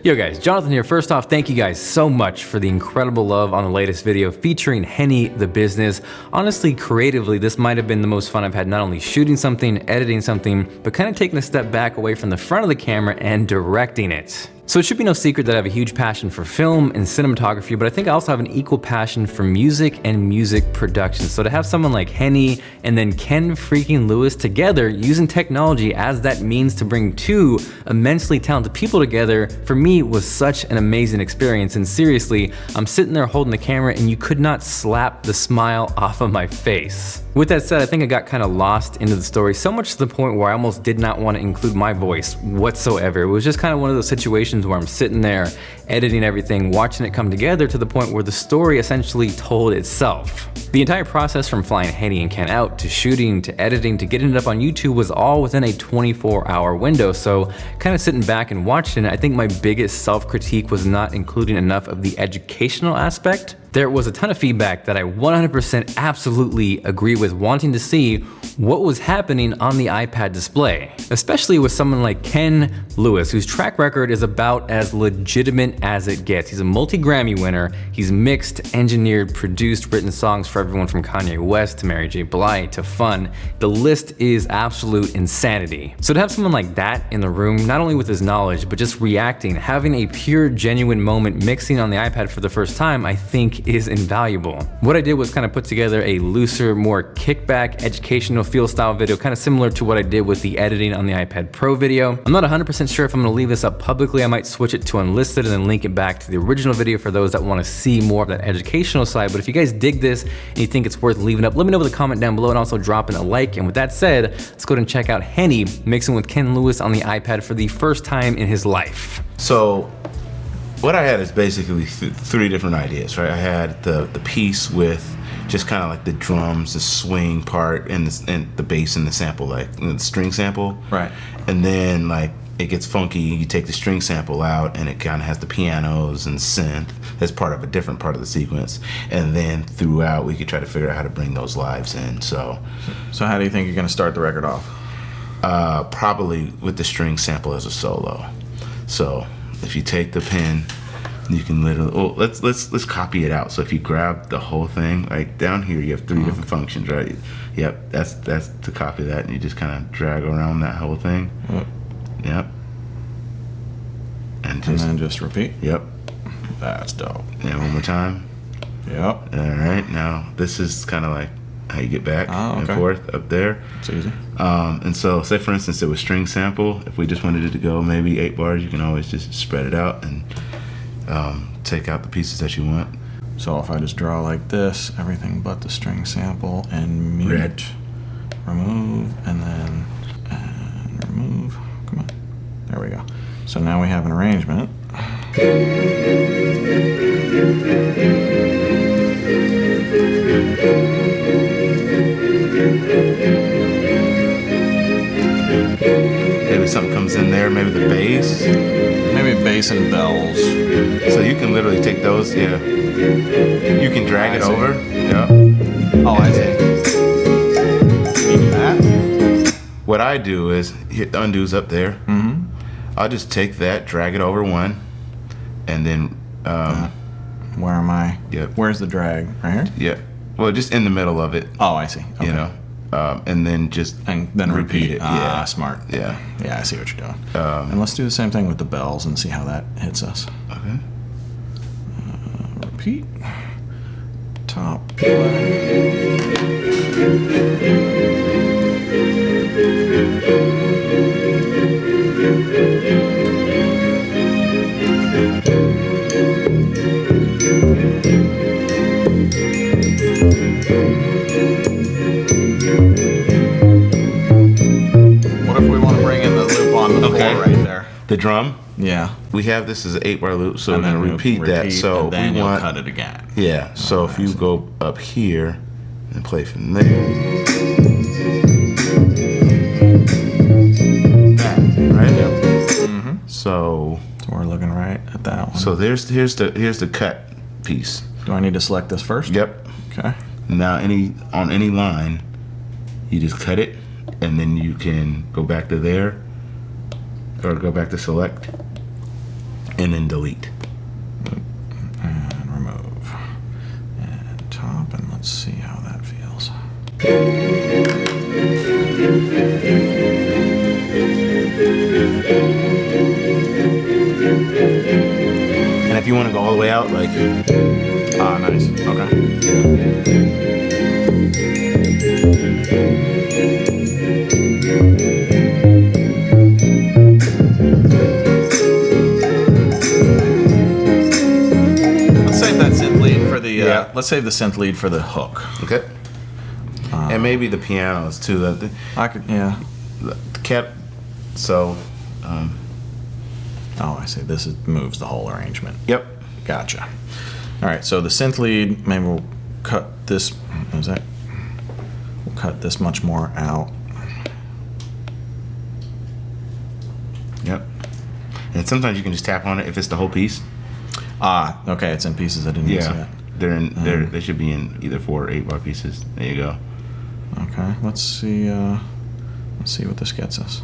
Yo guys, Jonathan here. First off, thank you guys so much for the incredible love on the latest video featuring Henny the Bizness. Honestly, creatively, this might have been the most fun I've had not only shooting something, editing something, but kind of taking a step back away from the front of the camera and directing it. So it should be no secret that I have a huge passion for film and cinematography, but I think I also have an equal passion for music and music production. So to have someone like Henny and then Ken freaking Lewis together using technology as that means to bring two immensely talented people together, for me was such an amazing experience. And seriously, I'm sitting there holding the camera and you could not slap the smile off of my face. With that said, I think I got kind of lost into the story, so much to the point where I almost did not want to include my voice whatsoever. It was just kind of one of those situations where I'm sitting there editing everything, watching it come together to the point where the story essentially told itself. The entire process from flying Henny and Ken out to shooting to editing to getting it up on YouTube was all within a 24-hour window. So kind of sitting back and watching it, I think my biggest self-critique was not including enough of the educational aspect. There was a ton of feedback that I 100% absolutely agree with, wanting to see what was happening on the iPad display, especially with someone like Ken Lewis, whose track record is about as legitimate as it gets. He's a multi-Grammy winner. He's mixed, engineered, produced, written songs for everyone from Kanye West to Mary J. Blige to Fun. The list is absolute insanity. So to have someone like that in the room, not only with his knowledge, but just reacting, having a pure, genuine moment mixing on the iPad for the first time, I think is invaluable. What I did was kind of put together a looser, more kickback, educational feel style video, kind of similar to what I did with the editing on the iPad Pro video. I'm not 100% sure if I'm gonna leave this up publicly. I might switch it to unlisted and then link it back to the original video for those that wanna see more of that educational side. But if you guys dig this and you think it's worth leaving up, let me know with a comment down below and also dropping a like. And with that said, let's go ahead and check out Henny mixing with Ken Lewis on the iPad for the first time in his life. So what I had is basically three different ideas, right? I had the piece with just kind of like the drums, the swing part, and the bass and the sample, like the string sample. Right. And then like it gets funky, you take the string sample out and it kind of has the pianos and synth as part of a different part of the sequence. And then throughout we could try to figure out how to bring those lives in, so. So how do you think you're gonna start the record off? Probably with the string sample as a solo. So if you take the pen, you can literally, well, let's copy it out. So if you grab the whole thing, like down here, you have three different functions, right? Yep, that's to copy that, and you just kind of drag around that whole thing. Yep. And then just repeat. Yep. That's dope. And one more time. Yep. All right, now this is kind of like how you get back and forth up there. It's easy. And so say for instance it was string sample. If we just wanted it to go maybe 8 bars, you can always just spread it out and take out the pieces that you want. So if I just draw like this, everything but the string sample and mute, Red. Remove, and then remove. Come on. There we go. So now we have an arrangement. Maybe something comes in there, maybe the bass. Maybe bass and bells. So you can literally take those, yeah. You can drag it over. Yeah. Oh, I see. Can you do that? What I do is hit the undo's up there. Mm-hmm. I'll just take that, drag it over one, and then where am I? Yep. Where's the drag? Right here? Yeah. Well, just in the middle of it. Oh, I see. Okay. You know. And then just repeat it. Yeah, smart. Yeah, I see what you're doing. And let's do the same thing with the bells and see how that hits us. Okay. Repeat. Top. Right there. The drum? Yeah. We have this as an 8-bar loop, so we're going to repeat that. So and then we want cut it again. Yeah. So if you go up here and play from there. That, right? Yep. Mm-hmm. So we're looking right at that one. So here's the cut piece. Do I need to select this first? Yep. Okay. Now on any line, you just cut it, and then you can go back to there, or go back to select, and then delete. And remove. And top, and let's see how that feels. And if you want to go all the way out, like... Ah, nice. Okay. Let's save that synth lead for the. Let's save the synth lead for the hook. Okay. And maybe the pianos too. I could, yeah. The cat. So. Oh, I see. This moves the whole arrangement. Yep. Gotcha. All right. So the synth lead. Maybe we'll cut this. Is that? We'll cut this much more out. Yep. And sometimes you can just tap on it if it's the whole piece. Ah, okay. It's in pieces. I didn't see that. They're in. They should be in either 4 or 8 bar pieces. There you go. Okay. Let's see. Let's see what this gets us.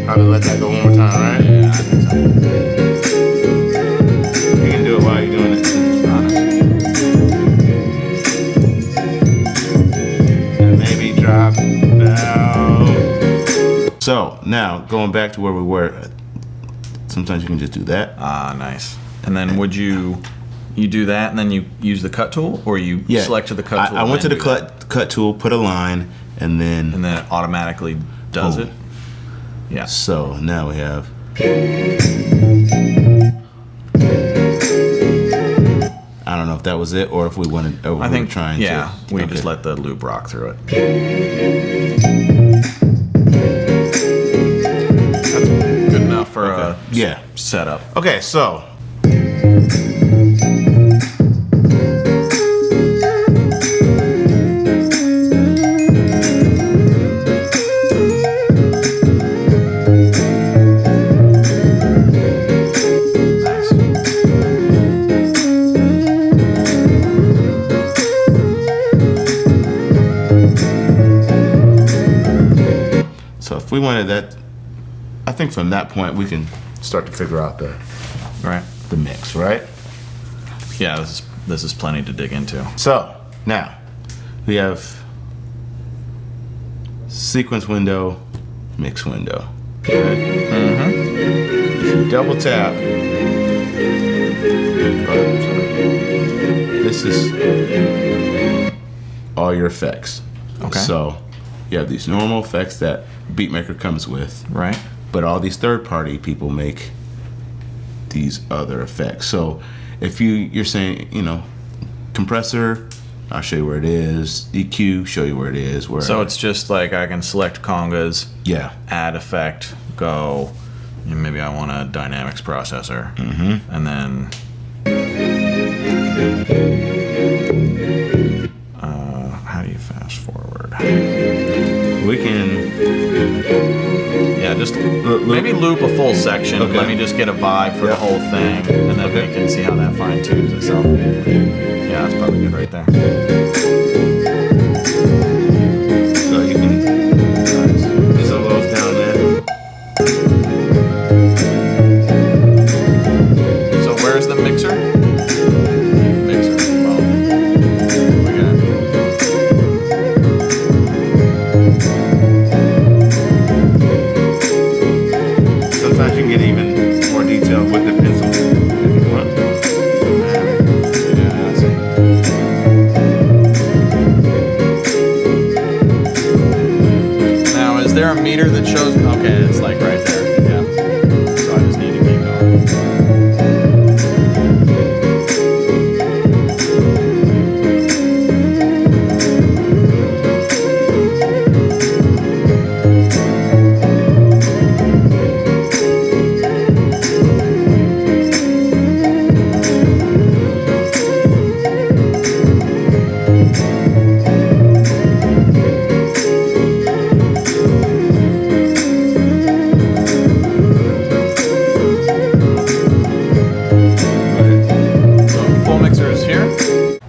Probably let that go one more time, right? Yeah, I think so. You can do it while you're doing it. And maybe drop down. So now going back to where we were. Sometimes you can just do that. Ah, nice. And then would you do that and then you use the cut tool, or you select to the cut tool? I went to the cut tool, put a line, and then it automatically does it. Yeah. So now we have. I don't know if that was it or if we wanted. I think trying. We just let the loop rock through it. That's good enough for a setup. Okay, so. We wanted that. I think from that point we can start to figure out the mix, right? Yeah, this is plenty to dig into. So now we have sequence window, mix window. Right? If you double tap, this is all your effects. Okay. So you have these normal effects that BeatMaker comes with, right? But all these third-party people make these other effects. So if you're saying, compressor, I'll show you where it is. EQ, show you where it is. So it's just like I can select congas, add effect, go, and maybe I want a dynamics processor, and then how do you fast forward? We can, just maybe loop a full section. Okay. Let me just get a vibe for the whole thing, and then we can see how that fine tunes itself. Yeah, that's probably good right there. So you can just a little down there. So where's the mixer? Sometimes you can get even more detail with the pencil if you want. Now, is there a meter that shows? Okay, it's like right there. Yeah. So I just need to keep going.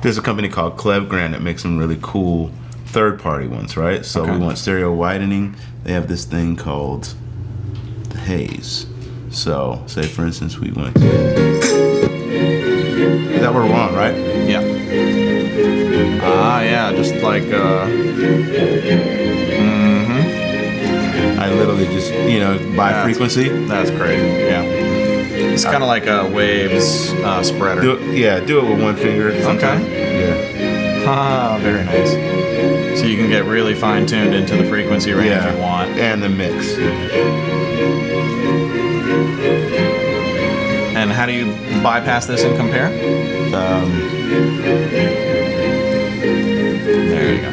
There's a company called Klevgränd that makes some really cool third-party ones, right? So we want stereo widening. They have this thing called the haze. So, say for instance, we went to... Is that what we're on, right? Yeah. Yeah, just like... I literally just, by frequency. That's crazy, yeah. It's kind of like a waves spreader. Do it with one finger. Okay. Yeah. Very nice. So you can get really fine-tuned into the frequency range you want. And the mix. And how do you bypass this and compare? There you go.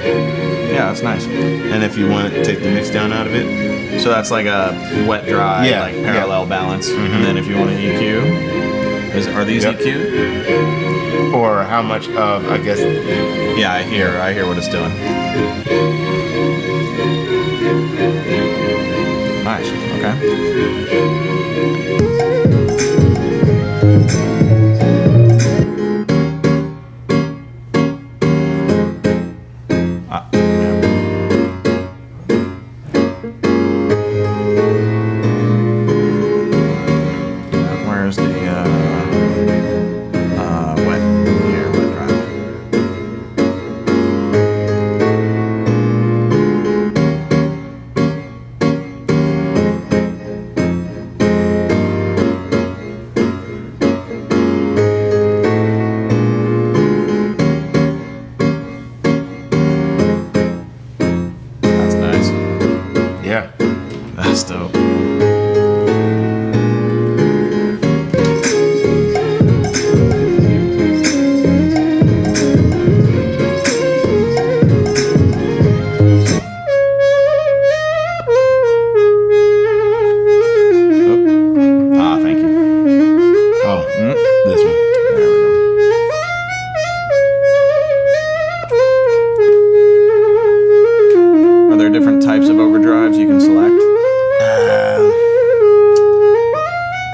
Yeah, that's nice. And if you want to take the mix down out of it, so that's like a wet dry, like parallel balance. And then if you want to EQ, are these EQ'd? Or how much of, I guess? Yeah, I hear what it's doing. Nice. Okay. That's dope. Thank you. Oh, this one. There we go. Are there different types of overdrives you can select?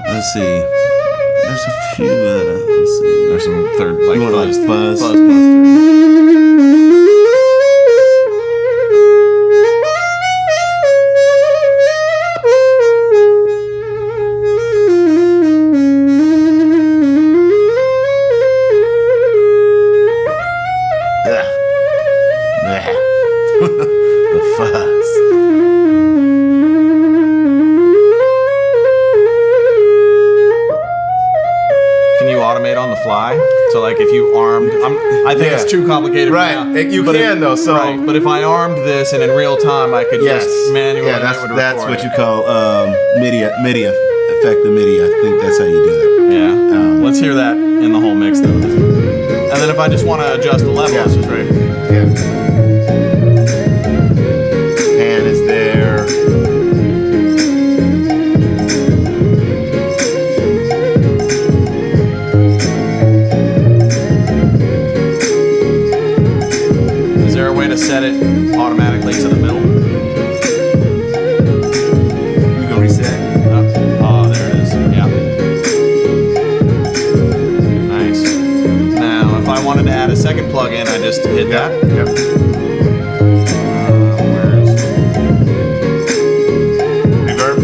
Let's see. There's a few. Let's see. There's some third, like fuzz. The fuzz. Can you automate on the fly? So like if you armed, I think it's too complicated. Right, now. you can though. So, right, but if I armed this and in real time, I could just manually. Yeah, that's what you call MIDI effect. The MIDI. I think that's how you do that. Yeah. Let's hear that in the whole mix though. And then if I just want to adjust the level, it's just right. Yeah. And it's there. Is there a way to set it automatically to the middle? You can reset. Oh, there it is. Yeah. Nice. Now, if I wanted to add a second plug-in, I just hit that. Yep. Where's Reverb.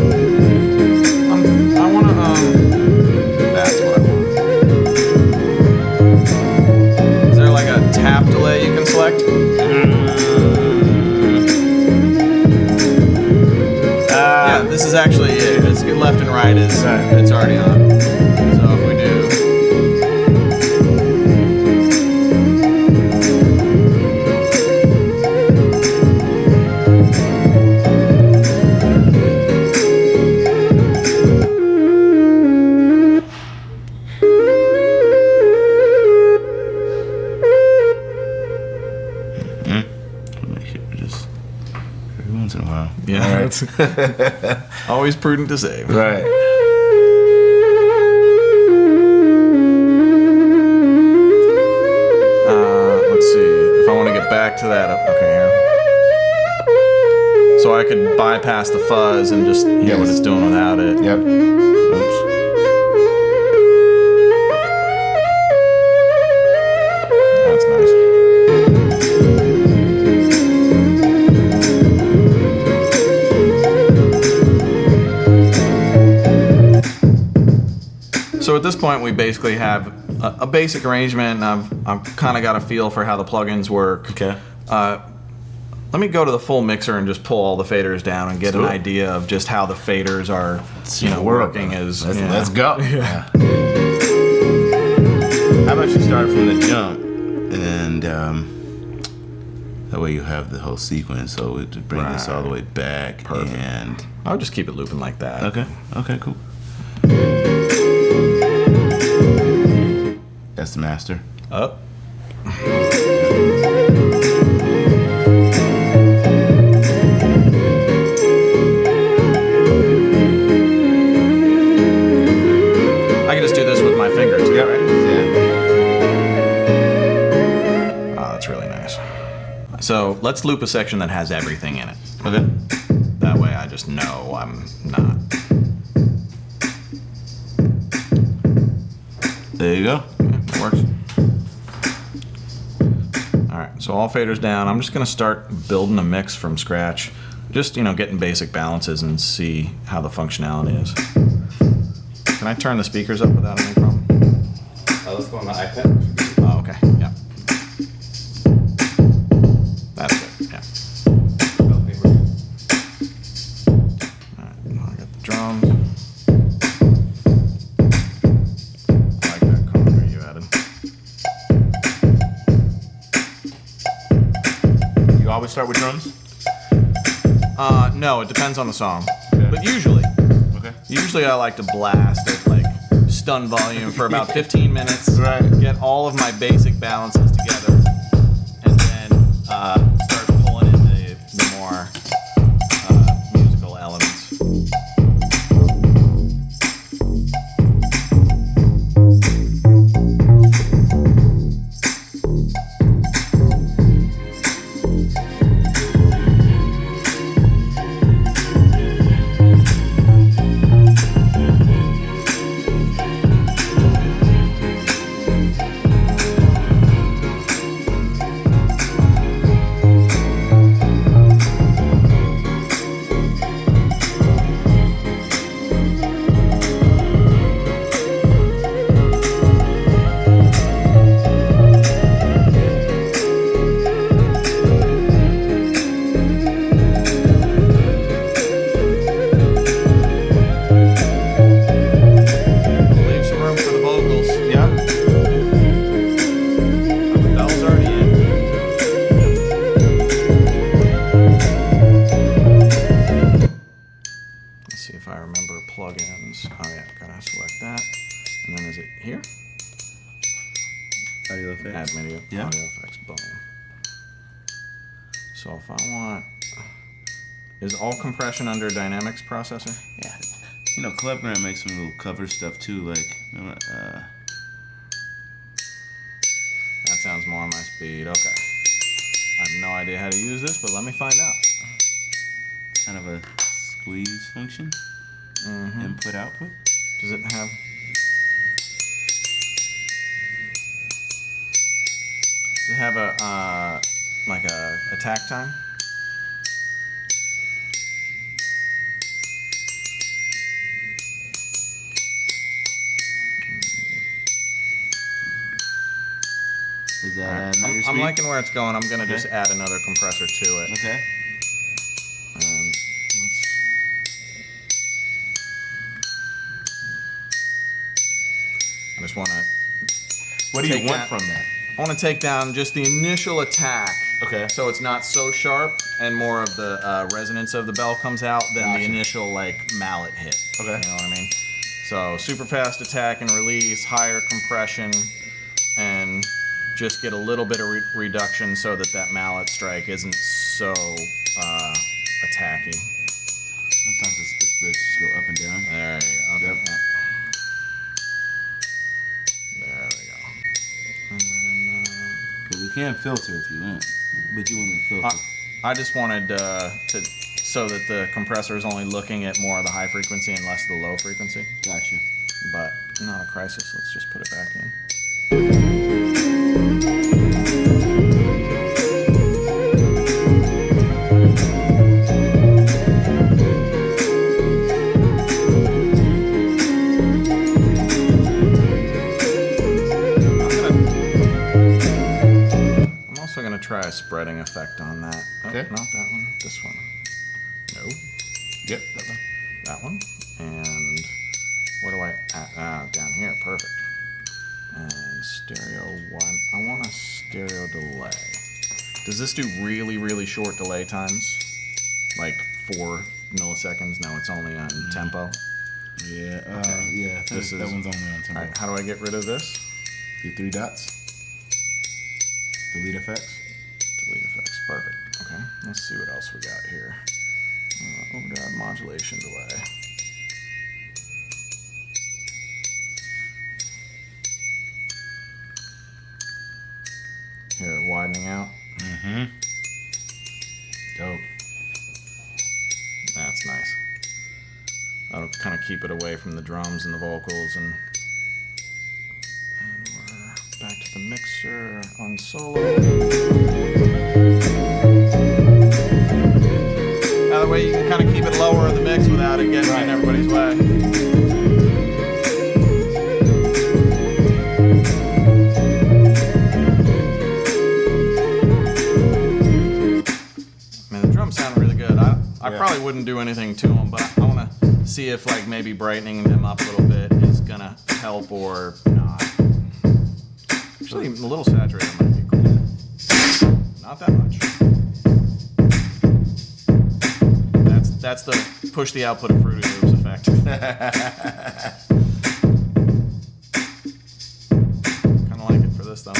I want to that's what I want. Is there like a tap delay you can select? Yeah, this is actually it. It's left and right is it's already on. So if we do. Every once in a while. Yeah, it's always prudent to save. Right. Let's see. If I want to get back to that, okay, here. So I could bypass the fuzz and just hear what it's doing without it. Yep. Oops. That's So at this point, we basically have a basic arrangement, and I've kind of got a feel for how the plugins work. Okay. Let me go to the full mixer and just pull all the faders down and get an idea of just how the faders are, working. Let's go. Yeah. How about you start from the jump, and that way you have the whole sequence. So we bring this all the way back. Perfect. And I'll just keep it looping like that. Okay. Okay. Cool. That's the master. Up. I can just do this with my finger too, right? Yeah. Oh, that's really nice. So let's loop a section that has everything in it. Okay. That way I just know I'm not. There you go. Yeah, that works. Alright, so all faders down. I'm just going to start building a mix from scratch. Just, getting basic balances and see how the functionality is. Can I turn the speakers up without any problem? Let's go on the iPad. Oh, okay. Yeah. That's good. Yeah. Alright, now I got the drums. I like that conga you added. You always start with drums? No, it depends on the song. Okay. But usually I like to blast at like stun volume for about 15 minutes. Right. Get all of my basic balances together, and then start pulling in the more musical elements. So if I want, is all compression under Dynamics processor? Yeah. Klevgränd makes some little cover stuff too, like, that sounds more on my speed, okay. I have no idea how to use this, but let me find out. Kind of a squeeze function. Input, output. Does it have... Does it have a, like a attack time? Is that I'm liking where it's going. I'm gonna just add another compressor to it. Okay. I just want to. What do you want from that? I want to take down just the initial attack. Okay. So it's not so sharp, and more of the resonance of the bell comes out than the initial like mallet hit. Okay. You know what I mean? So super fast attack and release, higher compression, and just get a little bit of reduction so that mallet strike isn't so attacky. Sometimes it's best to go up and down. There you go. Okay. Yep. There we go. And then, because we can filter if you want, but you want to filter. I just wanted so that the compressor is only looking at more of the high frequency and less of the low frequency. Gotcha. But not a crisis. Let's just put it back in. cutting effect on that. Oh, Okay. not that one. This one. No. Yep, that one. That one. And where do I add? Down here. Perfect. And stereo one. I want a stereo delay. Does this do really, really short delay times? Like 4 milliseconds? No, it's only on tempo. Yeah, Okay. yeah. I think that one's only on tempo. All right, how do I get rid of this? Do 3 dots. Delete effects. Delete effects. Perfect. Okay, let's see what else we got here. Overdrive modulation delay. Here, widening out. Mm-hmm. Dope. That's nice. That'll kind of keep it away from the drums and the vocals. And we're back to the mixer on solo. That way you can kind of keep it lower in the mix without it getting in everybody's way. Sound really good. I probably wouldn't do anything to them, but I want to see if like maybe brightening them up a little bit is gonna help or not. Actually, a little saturated might be cool. Not that much. That's the push the output of Fruity Loops effect. Kind of like it for this though.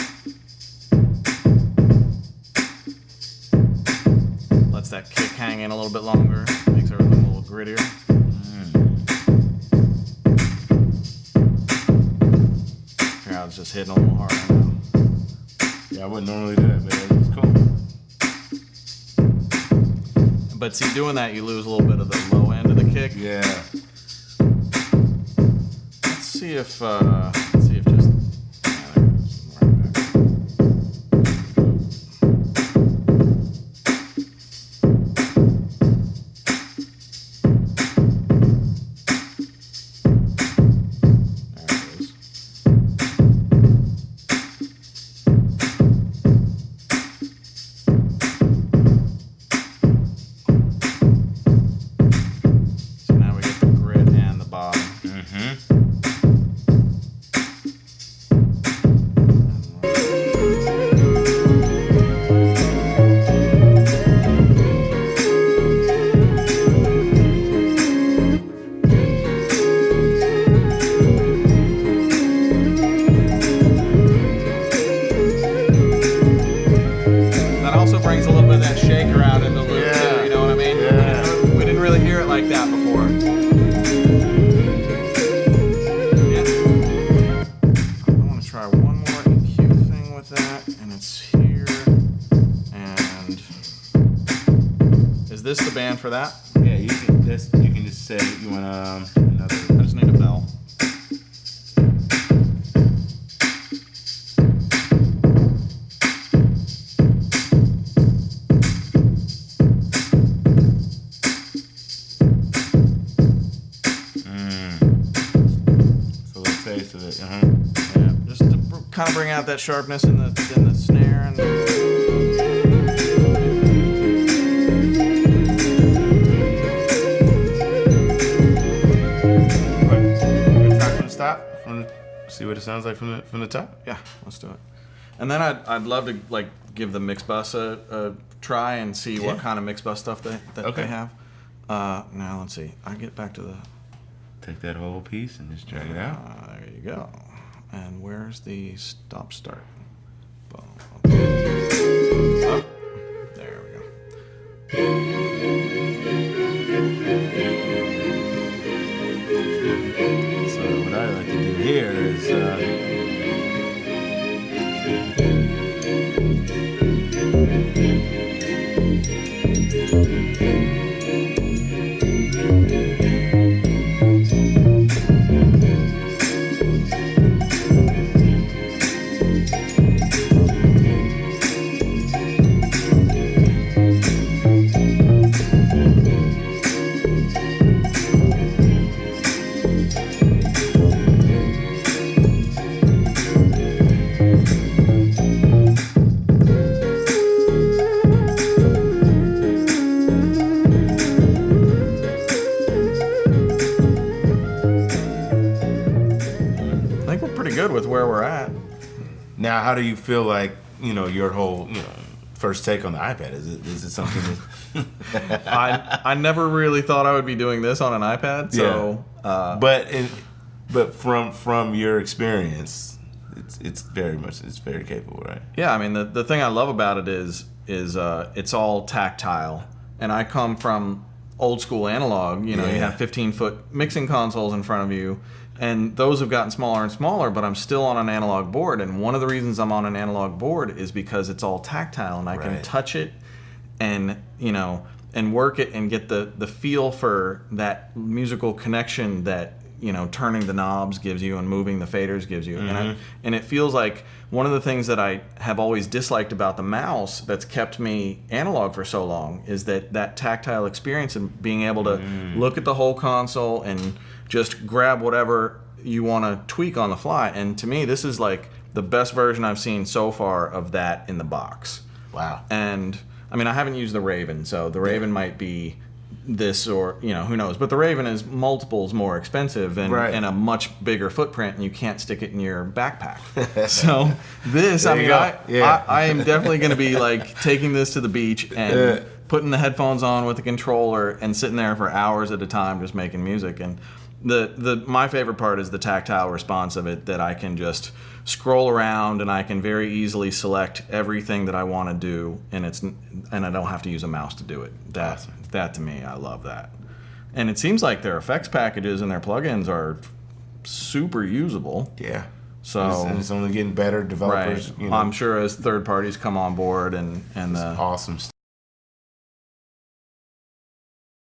Lets that kick hang in a little bit longer, makes everything a little grittier. Here, I was just hitting a little harder now. Yeah, I wouldn't normally do that, but it's cool. But see, doing that, you lose a little bit of the low end of the kick. Yeah. Let's see if just. Yeah, there it is. Right back. This the band for that? Yeah, you can just say you want another. I just need a bell. So the taste of it, Yeah, just to kind of bring out that sharpness in the snare and. See what it sounds like from the top? Yeah, let's do it. And then I'd love to like give the mix bus a try and see what kind of mix bus stuff they have. Now let's see. I get back to the. Take that whole piece and just drag it out. There you go. And where's the stop start? Boom. Oh, there we go. So what I like to do here is pretty good with where we're at. Now, how do you feel like, your whole, first take on the iPad? Is it something that... I never really thought I would be doing this on an iPad, so... Yeah. But from your experience, it's very capable, right? Yeah, I mean, the thing I love about it is it's all tactile. And I come from old school analog, you have 15-foot mixing consoles in front of you, and those have gotten smaller and smaller, but I'm still on an analog board. And one of the reasons I'm on an analog board is because it's all tactile, and I can touch it and, and work it and get the feel for that musical connection that, turning the knobs gives you and moving the faders gives you. Mm-hmm. And it feels like one of the things that I have always disliked about the mouse that's kept me analog for so long is that tactile experience and being able to look at the whole console and just grab whatever you want to tweak on the fly. And to me, this is like the best version I've seen so far of that in the box. Wow. And I mean, I haven't used the Raven, so the Raven might be this, or who knows, but the Raven is multiples more expensive and a much bigger footprint, and you can't stick it in your backpack. So this, I mean, I am definitely going to be like taking this to the beach and putting the headphones on with the controller and sitting there for hours at a time just making music. And my favorite part is the tactile response of it, that I can just scroll around and I can very easily select everything that I want to do, and I don't have to use a mouse to do it. That to me, I love that. And it seems like their effects packages and their plugins are super usable. Yeah. So it's only getting better. Developers, I'm sure as third parties come on board and awesome stuff.